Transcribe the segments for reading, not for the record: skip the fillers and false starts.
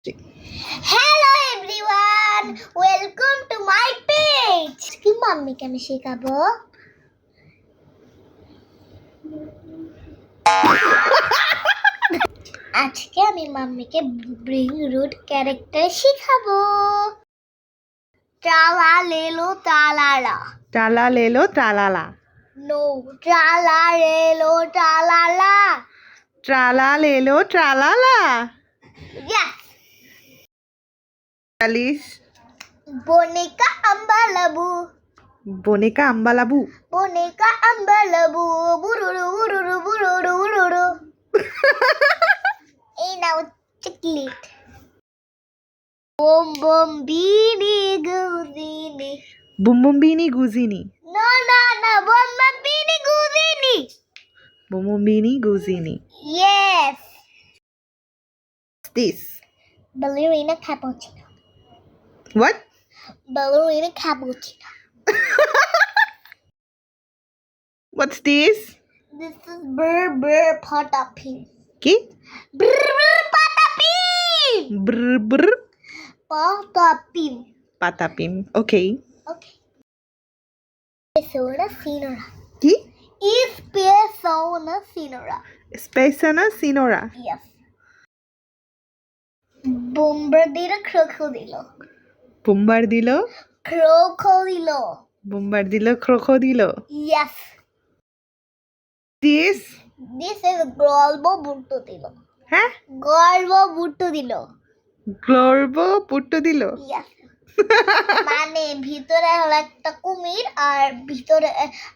Hello everyone, welcome to my page. কি মাম্মিকে আমি শেখাবো? আজকে আমি মাম্মিকে ব্রিং রুট ক্যারেক্টার শেখাবো। Trala lelo tralala. Trala lelo tralala. No, Trala lelo tralala. Trala lelo tralala. Yes. Alice. Boneka ambalabu. Boneka ambalabu. Boneka ambalabu. বুরুরু বুরুরু বুরুরু বুরুরু। এই নাও চকলেট। বোম বোম বিনি গুজিনি। Bum bum bini guzini. না না না, বোম বোম বিনি গুজিনি। Bum bum bini guzini. Yes. What's this? Ballerina cappuccino. What? Ballerina cappuccino. What's this? This is brr brr patapin. Ki? Brr brr patapin. Brr brr. Patapin. Patapim. Okay. Okay. Persona sinora. Ki? Is persona sinora. Spesana sinora. Yes. Bombardiro crocodilo. Bombardilo. Crocodilo. Bombardilo crocodilo. Yes. This? This is গল্প বুট্টু দিল। হ্যাঁ? গল্প বুট্টু দিল। Glorbo putto dilo. Yes. মানে ভিতরে হলো একটা কুমির আর ভিতরে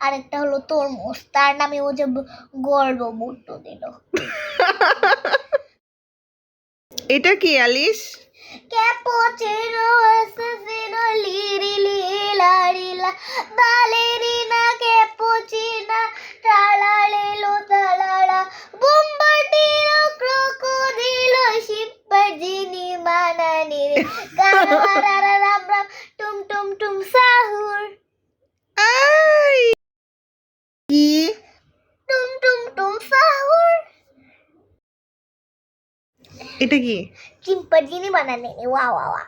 আরেকটা হলো তরমুজ, তার নামে ও যে গল্প বুট্টু দিল। এটা কি অ্যালিস? ক্যাপুচিনো এসেসিনো লিরি লিলা রিলা বালেরিনা ক্যাপুচিনা ট্রালালেলো ট্রালালা বোম্বার্ডিনো ক্রোকোডিলো শিম্পাঞ্জিনি মানানি কারারারা রাম রাম টুম টুম টুম সাহুর। আই কি? টুম টুম টুম সাহুর। এটা কি? চিম্পাঞ্জিনি বানানে ওয়া ওয়া ওয়া।